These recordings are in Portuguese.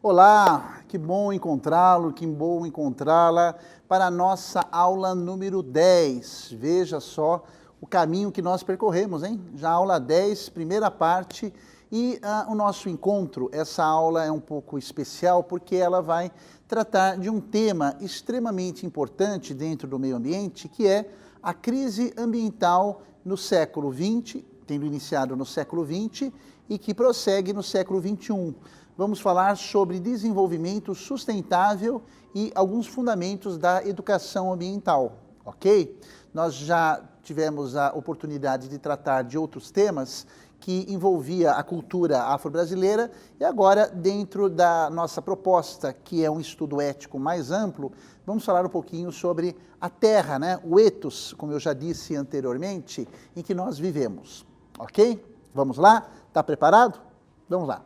Olá, que bom encontrá-lo, que bom encontrá-la para a nossa aula número 10. Veja só o caminho que nós percorremos, hein? Já a aula 10, primeira parte, e o nosso encontro, essa aula é um pouco especial porque ela vai tratar de um tema extremamente importante dentro do meio ambiente, que é a crise ambiental no século XX, tendo iniciado no século XX e que prossegue no século XXI. Vamos falar sobre desenvolvimento sustentável e alguns fundamentos da educação ambiental, ok? Nós já tivemos a oportunidade de tratar de outros temas que envolvia a cultura afro-brasileira e agora, dentro da nossa proposta, que é um estudo ético mais amplo, vamos falar um pouquinho sobre a terra, né? O ethos, como eu já disse anteriormente, em que nós vivemos, ok? Vamos lá? Está preparado? Vamos lá.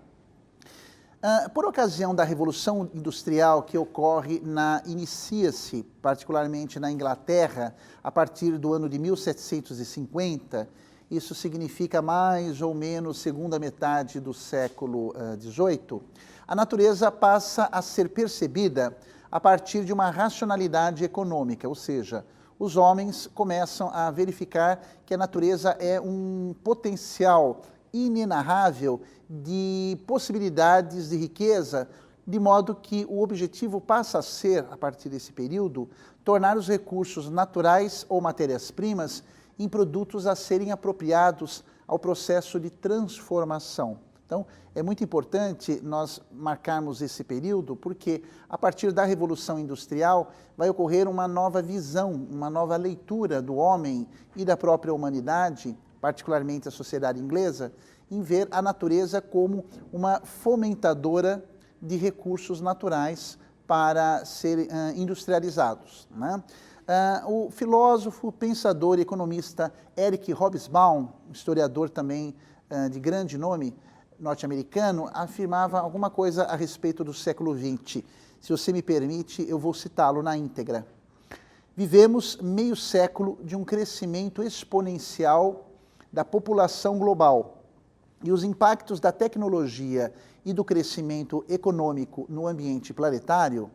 Por ocasião da Revolução Industrial que inicia-se particularmente na Inglaterra, a partir do ano de 1750, isso significa mais ou menos segunda metade do século XVIII, a natureza passa a ser percebida a partir de uma racionalidade econômica, ou seja, os homens começam a verificar que a natureza é um potencial inenarrável de possibilidades de riqueza, de modo que o objetivo passa a ser, a partir desse período, tornar os recursos naturais ou matérias-primas em produtos a serem apropriados ao processo de transformação. Então, é muito importante nós marcarmos esse período, porque a partir da Revolução Industrial vai ocorrer uma nova visão, uma nova leitura do homem e da própria humanidade, particularmente a sociedade inglesa, em ver a natureza como uma fomentadora de recursos naturais para serem industrializados, né? O filósofo, pensador e economista Eric Hobsbawm, historiador também de grande nome norte-americano, afirmava alguma coisa a respeito do século XX. Se você me permite, eu vou citá-lo na íntegra. Vivemos meio século de um crescimento exponencial da população global e os impactos da tecnologia e do crescimento econômico no ambiente planetário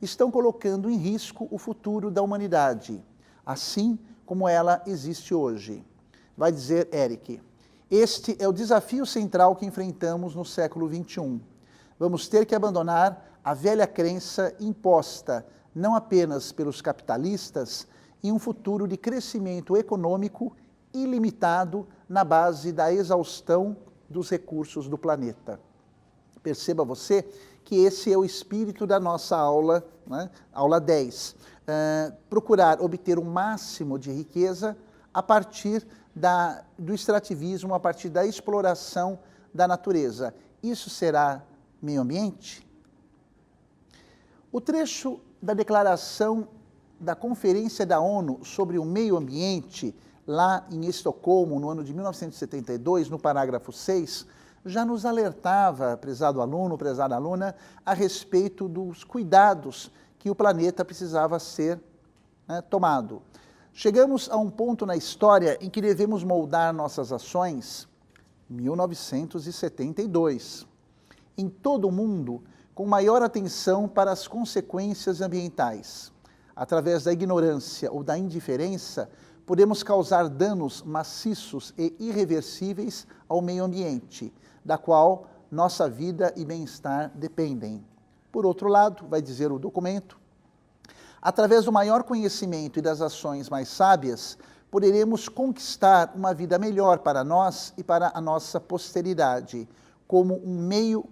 estão colocando em risco o futuro da humanidade, assim como ela existe hoje. Vai dizer Eric, este é o desafio central que enfrentamos no século XXI. Vamos ter que abandonar a velha crença imposta, não apenas pelos capitalistas, em um futuro de crescimento econômico ilimitado na base da exaustão dos recursos do planeta. Perceba você que esse é o espírito da nossa aula, né? Aula 10. Procurar obter o máximo de riqueza a partir do extrativismo, a partir da exploração da natureza. Isso será meio ambiente? O trecho da declaração da Conferência da ONU sobre o Meio Ambiente, lá em Estocolmo, no ano de 1972, no parágrafo 6, já nos alertava, prezado aluno, prezada aluna, a respeito dos cuidados que o planeta precisava ser tomado. Chegamos a um ponto na história em que devemos moldar nossas ações, 1972, em todo o mundo, com maior atenção para as consequências ambientais. Através da ignorância ou da indiferença, podemos causar danos maciços e irreversíveis ao meio ambiente, da qual nossa vida e bem-estar dependem. Por outro lado, vai dizer o documento, através do maior conhecimento e das ações mais sábias, poderemos conquistar uma vida melhor para nós e para a nossa posteridade, como um meio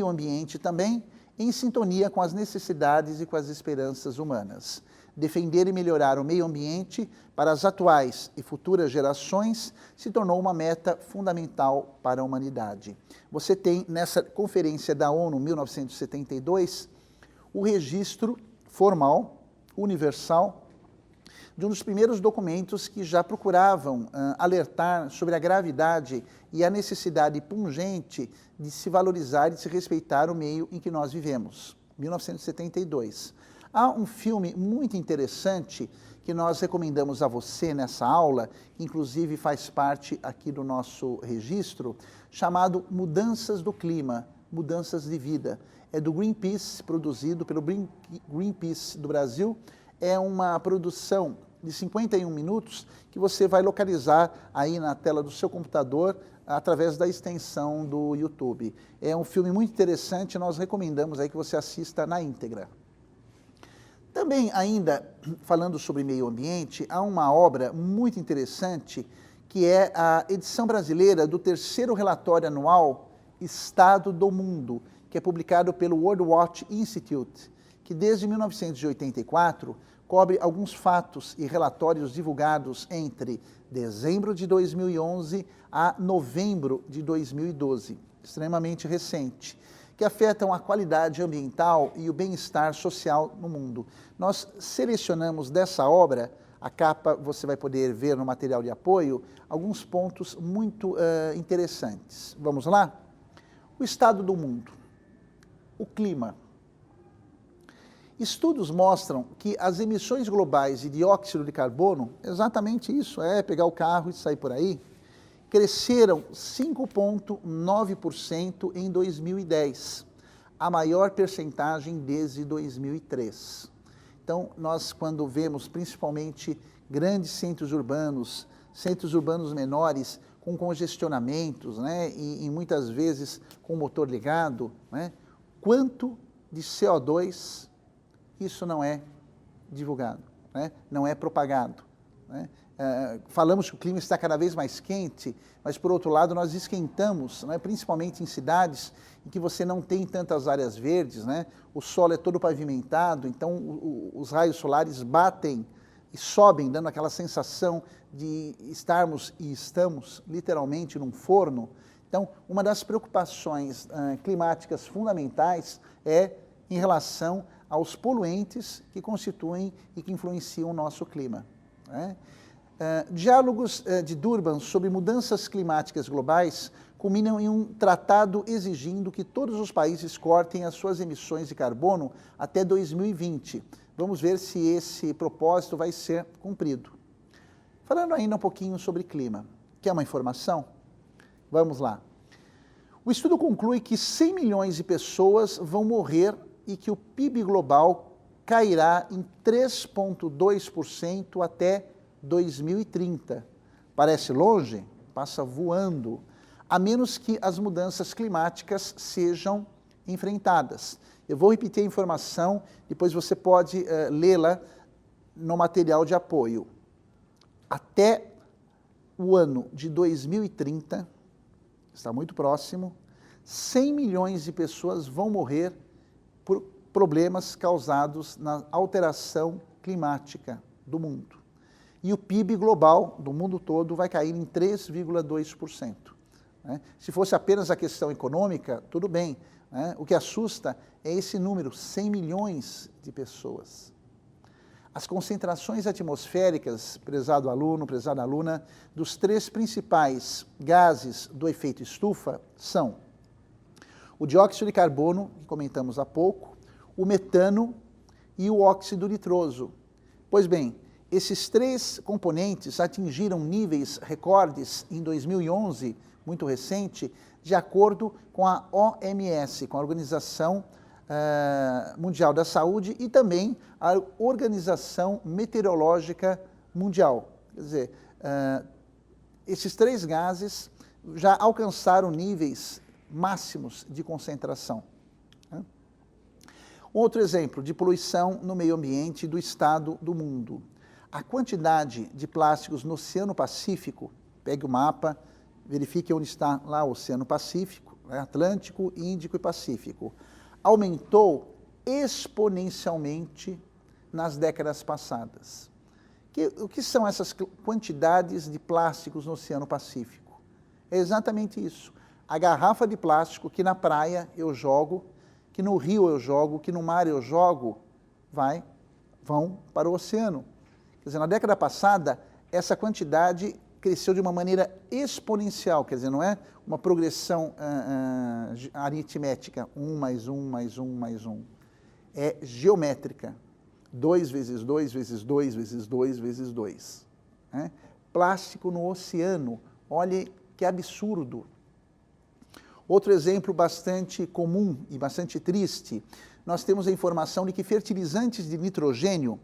ambiente também em sintonia com as necessidades e com as esperanças humanas. Defender e melhorar o meio ambiente para as atuais e futuras gerações se tornou uma meta fundamental para a humanidade. Você tem, nessa Conferência da ONU, 1972, o registro formal, universal, de um dos primeiros documentos que já procuravam alertar sobre a gravidade e a necessidade pungente de se valorizar e de se respeitar o meio em que nós vivemos, 1972. Há um filme muito interessante que nós recomendamos a você nessa aula, inclusive faz parte aqui do nosso registro, chamado Mudanças do Clima, Mudanças de Vida. É do Greenpeace, produzido pelo Greenpeace do Brasil. É uma produção de 51 minutos que você vai localizar aí na tela do seu computador através da extensão do YouTube. É um filme muito interessante, nós recomendamos aí que você assista na íntegra. Também, ainda falando sobre meio ambiente, há uma obra muito interessante que é a edição brasileira do 3º relatório anual Estado do Mundo, que é publicado pelo World Watch Institute, que desde 1984 cobre alguns fatos e relatórios divulgados entre dezembro de 2011 a novembro de 2012, extremamente recente, que afetam a qualidade ambiental e o bem-estar social no mundo. Nós selecionamos dessa obra, a capa você vai poder ver no material de apoio, alguns pontos muito interessantes. Vamos lá? O estado do mundo, o clima. Estudos mostram que as emissões globais de dióxido de carbono, exatamente isso, pegar o carro e sair por aí, cresceram 5,9% em 2010, a maior percentagem desde 2003. Então, nós quando vemos principalmente grandes centros urbanos menores, com congestionamentos, né, e muitas vezes com o motor ligado, né, quanto de CO2 isso não é divulgado, né? Não é propagado, né? Falamos que o clima está cada vez mais quente, mas por outro lado nós esquentamos, né? Principalmente em cidades em que você não tem tantas áreas verdes, né? O solo é todo pavimentado, então os raios solares batem e sobem, dando aquela sensação de estarmos e estamos literalmente num forno. Então, uma das preocupações climáticas fundamentais é em relação aos poluentes que constituem e que influenciam o nosso clima, né? Diálogos de Durban sobre mudanças climáticas globais culminam em um tratado exigindo que todos os países cortem as suas emissões de carbono até 2020. Vamos ver se esse propósito vai ser cumprido. Falando ainda um pouquinho sobre clima, quer uma informação? Vamos lá. O estudo conclui que 100 milhões de pessoas vão morrer e que o PIB global cairá em 3,2% até 2030. Parece longe? Passa voando, a menos que as mudanças climáticas sejam enfrentadas. Eu vou repetir a informação, depois você pode lê-la no material de apoio. Até o ano de 2030, está muito próximo, 100 milhões de pessoas vão morrer por problemas causados na alteração climática do mundo. E o PIB global do mundo todo vai cair em 3,2%. Né? Se fosse apenas a questão econômica, tudo bem, né? O que assusta é esse número, 100 milhões de pessoas. As concentrações atmosféricas, prezado aluno, prezada aluna, dos 3 principais gases do efeito estufa são o dióxido de carbono, que comentamos há pouco, o metano e o óxido nitroso. Pois bem, esses 3 componentes atingiram níveis recordes em 2011, muito recente, de acordo com a OMS, com a Organização Mundial da Saúde e também a Organização Meteorológica Mundial. Quer dizer, esses 3 gases já alcançaram níveis máximos de concentração. Outro exemplo de poluição no meio ambiente do estado do mundo. A quantidade de plásticos no Oceano Pacífico, pegue o mapa, verifique onde está lá o Oceano Pacífico, né, Atlântico, Índico e Pacífico, aumentou exponencialmente nas décadas passadas. O que são essas quantidades de plásticos no Oceano Pacífico? É exatamente isso. A garrafa de plástico que na praia eu jogo, que no rio eu jogo, que no mar eu jogo, vão para o oceano. Quer dizer, na década passada, essa quantidade cresceu de uma maneira exponencial, quer dizer, não é uma progressão aritmética, 1 mais 1 mais 1 mais 1. É geométrica, 2 vezes 2 vezes 2 vezes 2 vezes 2. Plástico no oceano, olhe que absurdo. Outro exemplo bastante comum e bastante triste, nós temos a informação de que fertilizantes de nitrogênio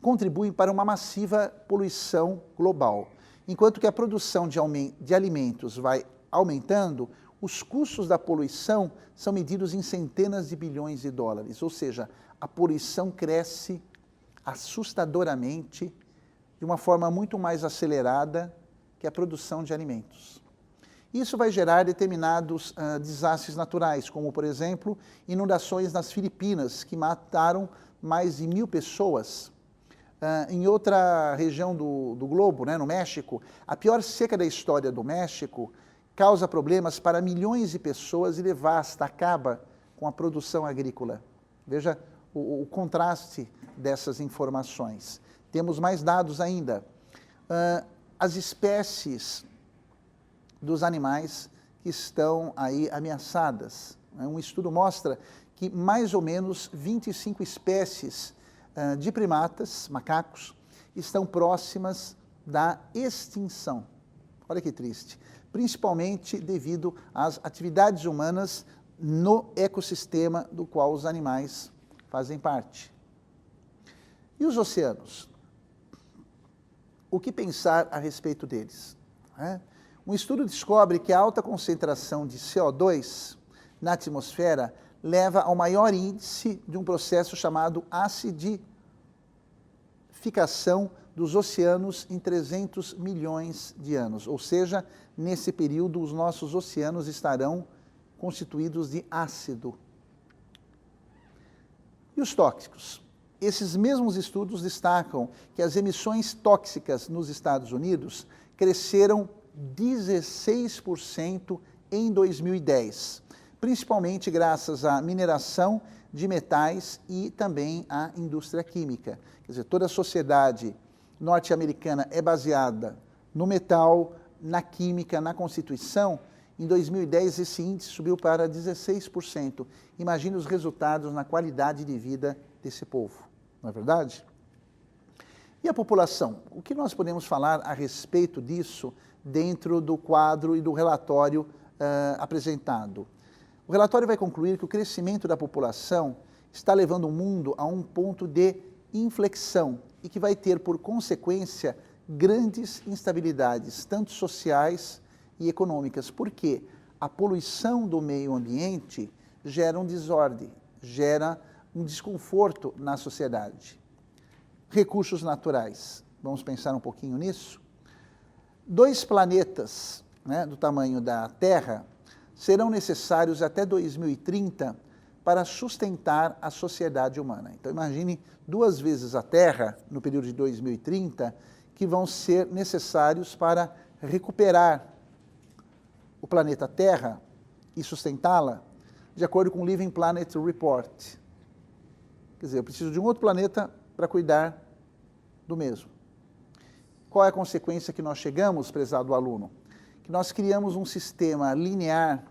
contribuem para uma massiva poluição global. Enquanto que a produção de alimentos vai aumentando, os custos da poluição são medidos em centenas de bilhões de dólares, ou seja, a poluição cresce assustadoramente, de uma forma muito mais acelerada que a produção de alimentos. Isso vai gerar determinados desastres naturais, como, por exemplo, inundações nas Filipinas, que mataram mais de 1.000 pessoas. Em outra região do globo, né, no México, a pior seca da história do México causa problemas para milhões de pessoas e devasta, acaba com a produção agrícola. Veja o contraste dessas informações. Temos mais dados ainda. As espécies dos animais que estão aí ameaçadas. Um estudo mostra que mais ou menos 25 espécies de primatas, macacos, estão próximas da extinção. Olha que triste. Principalmente devido às atividades humanas no ecossistema do qual os animais fazem parte. E os oceanos? O que pensar a respeito deles? Um estudo descobre que a alta concentração de CO2 na atmosfera leva ao maior índice de um processo chamado acidificação dos oceanos em 300 milhões de anos. Ou seja, nesse período, os nossos oceanos estarão constituídos de ácido. E os tóxicos? Esses mesmos estudos destacam que as emissões tóxicas nos Estados Unidos cresceram 16% em 2010, principalmente graças à mineração de metais e também à indústria química. Quer dizer, toda a sociedade norte-americana é baseada no metal, na química, na Constituição. Em 2010, esse índice subiu para 16%. Imagine os resultados na qualidade de vida desse povo, não é verdade? E a população? O que nós podemos falar a respeito disso dentro do quadro e do relatório apresentado? O relatório vai concluir que o crescimento da população está levando o mundo a um ponto de inflexão e que vai ter por consequência grandes instabilidades, tanto sociais e econômicas, porque a poluição do meio ambiente gera um desordem, gera um desconforto na sociedade. Recursos naturais, vamos pensar um pouquinho nisso? 2 planetas, né, do tamanho da Terra serão necessários até 2030 para sustentar a sociedade humana. Então imagine 2 vezes a Terra no período de 2030 que vão ser necessários para recuperar o planeta Terra e sustentá-la, de acordo com o Living Planet Report. Quer dizer, eu preciso de um outro planeta para cuidar do mesmo. Qual é a consequência que nós chegamos, prezado aluno? Que nós criamos um sistema linear,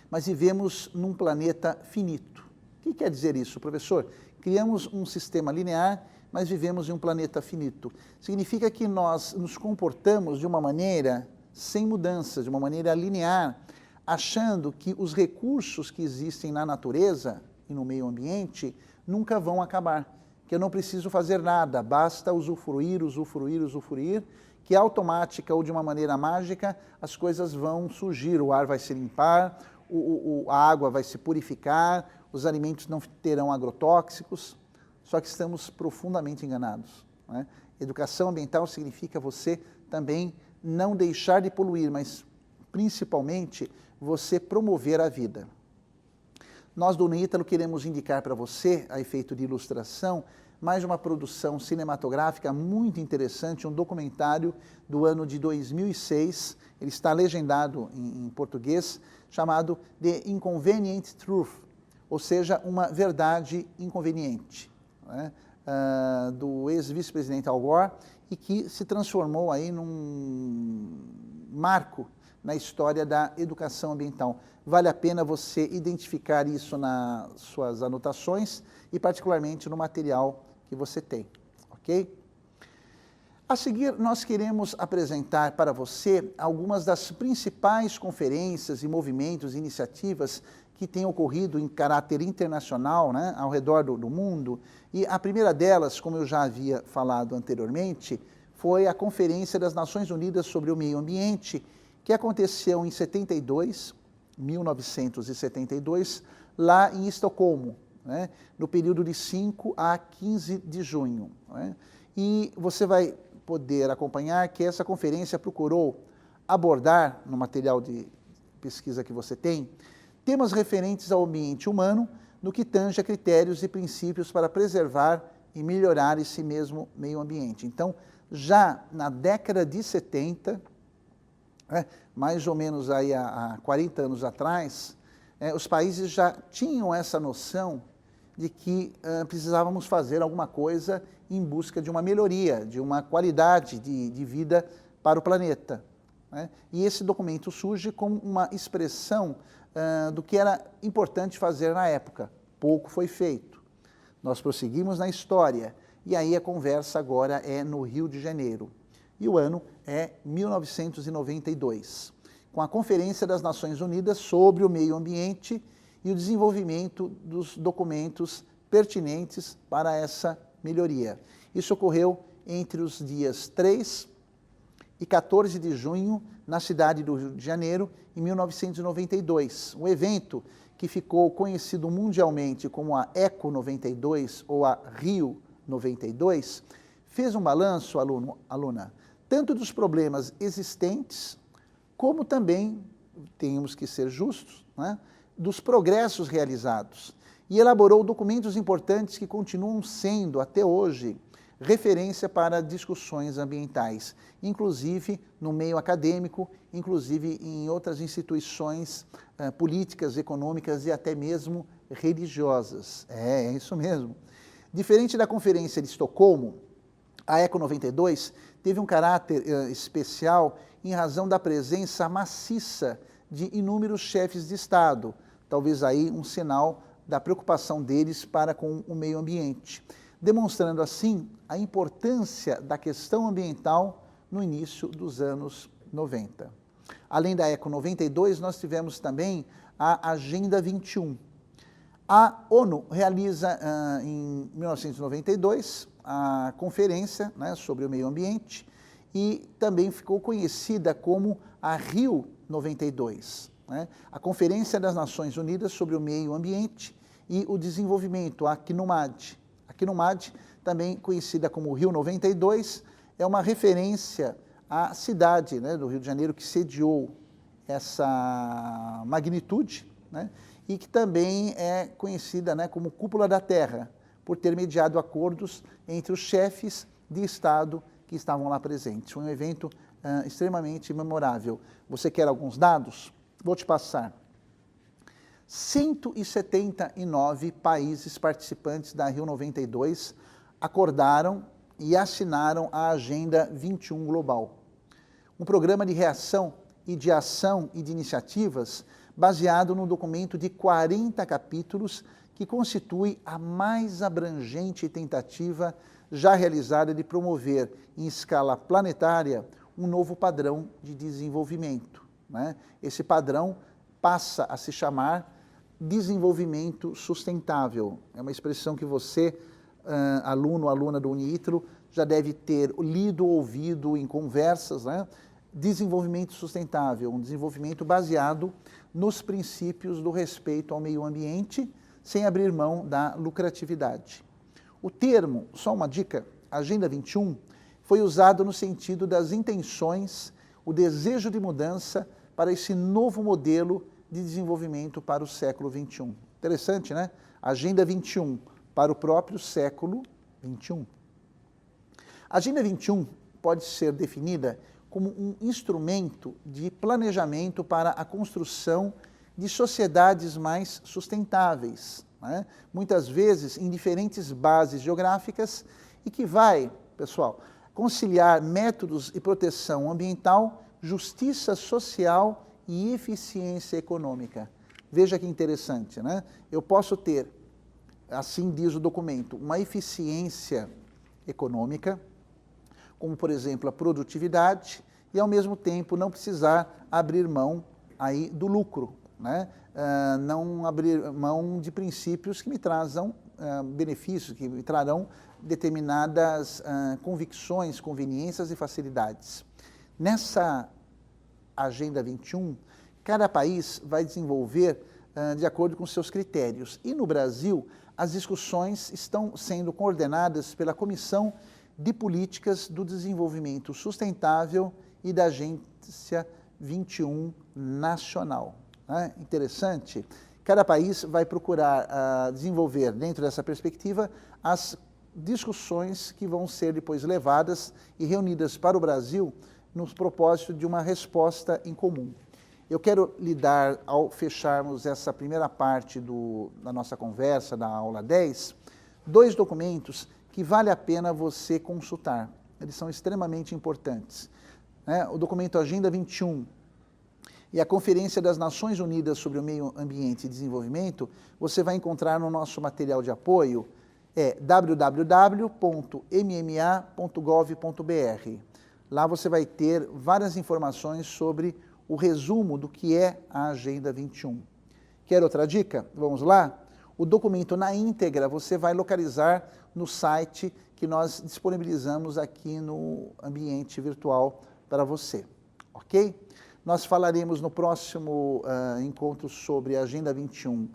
mas vivemos num planeta finito. O que quer dizer isso, professor? Criamos um sistema linear, mas vivemos em um planeta finito. Significa que nós nos comportamos de uma maneira sem mudanças, de uma maneira linear, achando que os recursos que existem na natureza e no meio ambiente nunca vão acabar, que eu não preciso fazer nada, basta usufruir, usufruir, usufruir, que automática ou de uma maneira mágica as coisas vão surgir, o ar vai se limpar, a água vai se purificar, os alimentos não terão agrotóxicos, só que estamos profundamente enganados, né? Educação ambiental significa você também não deixar de poluir, mas principalmente você promover a vida. Nós do Unítalo queremos indicar para você, a efeito de ilustração, mais uma produção cinematográfica muito interessante, um documentário do ano de 2006, ele está legendado em português, chamado The Inconvenient Truth, ou seja, uma verdade inconveniente, né? Do ex-vice-presidente Al Gore, e que se transformou aí num marco na história da educação ambiental. Vale a pena você identificar isso nas suas anotações e particularmente no material que você tem, ok? A seguir, nós queremos apresentar para você algumas das principais conferências e movimentos e iniciativas que têm ocorrido em caráter internacional, né, ao redor do mundo. E a primeira delas, como eu já havia falado anteriormente, foi a Conferência das Nações Unidas sobre o Meio Ambiente, que aconteceu em 1972, lá em Estocolmo, né, no período de 5 a 15 de junho. Né? E você vai poder acompanhar que essa conferência procurou abordar, no material de pesquisa que você tem, temas referentes ao ambiente humano, no que tange a critérios e princípios para preservar e melhorar esse mesmo meio ambiente. Então, já na década de 70, mais ou menos aí há 40 anos atrás, os países já tinham essa noção de que precisávamos fazer alguma coisa em busca de uma melhoria, de uma qualidade de vida para o planeta. Né? E esse documento surge como uma expressão do que era importante fazer na época. Pouco foi feito. Nós prosseguimos na história, e aí a conversa agora é no Rio de Janeiro. E o ano é 1992, com a Conferência das Nações Unidas sobre o Meio Ambiente e o desenvolvimento dos documentos pertinentes para essa melhoria. Isso ocorreu entre os dias 3 e 14 de junho, na cidade do Rio de Janeiro, em 1992. Um evento que ficou conhecido mundialmente como a Eco 92 ou a Rio 92, fez um balanço, aluna, tanto dos problemas existentes, como também, temos que ser justos, né, dos progressos realizados, e elaborou documentos importantes que continuam sendo, até hoje, referência para discussões ambientais, inclusive no meio acadêmico, inclusive em outras instituições políticas, econômicas e até mesmo religiosas. É isso mesmo. Diferente da Conferência de Estocolmo, a Eco 92 teve um caráter especial em razão da presença maciça de inúmeros chefes de Estado, talvez aí um sinal da preocupação deles para com o meio ambiente, demonstrando assim a importância da questão ambiental no início dos anos 90. Além da Eco 92, nós tivemos também a Agenda 21. A ONU realiza em 1992 a conferência, né, sobre o meio ambiente, e também ficou conhecida como a Rio 92, né, a Conferência das Nações Unidas sobre o Meio Ambiente e o Desenvolvimento, a CNUMAD. A CNUMAD, também conhecida como Rio 92, é uma referência à cidade, né, do Rio de Janeiro que sediou essa magnitude, né, e que também é conhecida, né, como Cúpula da Terra, por ter mediado acordos entre os chefes de Estado que estavam lá presentes. Foi um evento extremamente memorável. Você quer alguns dados? Vou te passar. 179 países participantes da Rio 92 acordaram e assinaram a Agenda 21 Global, um programa de reação e de ação e de iniciativas baseado num documento de 40 capítulos que constitui a mais abrangente tentativa já realizada de promover, em escala planetária, um novo padrão de desenvolvimento. Né? Esse padrão passa a se chamar desenvolvimento sustentável. É uma expressão que você, aluno, aluna do UniItro, já deve ter lido ou ouvido em conversas, né? Desenvolvimento sustentável, um desenvolvimento baseado nos princípios do respeito ao meio ambiente, sem abrir mão da lucratividade. O termo, só uma dica, Agenda 21, foi usado no sentido das intenções, o desejo de mudança para esse novo modelo de desenvolvimento para o século XXI. Interessante, né? Agenda 21 para o próprio século XXI. A Agenda 21 pode ser definida como um instrumento de planejamento para a construção de sociedades mais sustentáveis, né? Muitas vezes em diferentes bases geográficas e que vai, pessoal, conciliar métodos e proteção ambiental, justiça social e eficiência econômica. Veja que interessante, né? Eu posso ter, assim diz o documento, uma eficiência econômica, como por exemplo a produtividade, e ao mesmo tempo não precisar abrir mão aí do lucro, né? Não abrir mão de princípios que me trazam benefícios, que me trarão determinadas convicções, conveniências e facilidades. Nessa Agenda 21, cada país vai desenvolver de acordo com seus critérios. E no Brasil, as discussões estão sendo coordenadas pela Comissão de Políticas do Desenvolvimento Sustentável e da Agência 21 Nacional. Interessante. Cada país vai procurar desenvolver, dentro dessa perspectiva, as discussões que vão ser depois levadas e reunidas para o Brasil no propósito de uma resposta em comum. Eu quero lhe dar, ao fecharmos essa primeira parte da nossa conversa, da aula 10, 2 documentos que vale a pena você consultar. Eles são extremamente importantes. O documento Agenda 21 e a Conferência das Nações Unidas sobre o Meio Ambiente e Desenvolvimento, você vai encontrar no nosso material de apoio, www.mma.gov.br. Lá você vai ter várias informações sobre o resumo do que é a Agenda 21. Quer outra dica? Vamos lá? O documento na íntegra você vai localizar no site que nós disponibilizamos aqui no ambiente virtual para você, ok? Nós falaremos no próximo encontro sobre a Agenda 21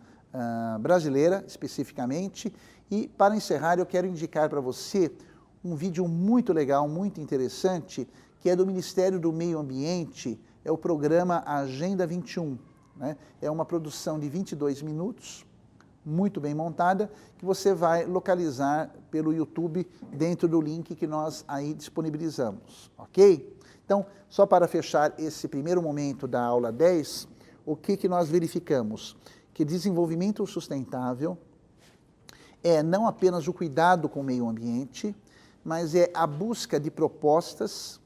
brasileira, especificamente, e para encerrar eu quero indicar para você um vídeo muito legal, muito interessante, que é do Ministério do Meio Ambiente, é o programa Agenda 21, né? É uma produção de 22 minutos, muito bem montada, que você vai localizar pelo YouTube dentro do link que nós aí disponibilizamos, ok? Então, só para fechar esse primeiro momento da aula 10, o que nós verificamos? Que desenvolvimento sustentável é não apenas o cuidado com o meio ambiente, mas é a busca de propostas,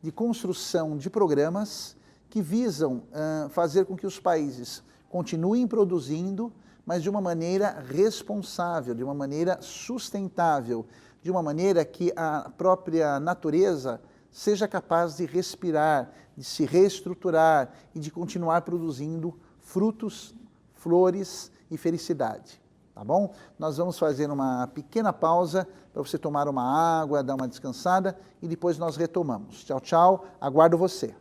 de construção de programas que visam fazer com que os países continuem produzindo, mas de uma maneira responsável, de uma maneira sustentável, de uma maneira que a própria natureza seja capaz de respirar, de se reestruturar e de continuar produzindo frutos, flores e felicidade. Tá bom? Nós vamos fazer uma pequena pausa para você tomar uma água, dar uma descansada e depois nós retomamos. Tchau, tchau. Aguardo você.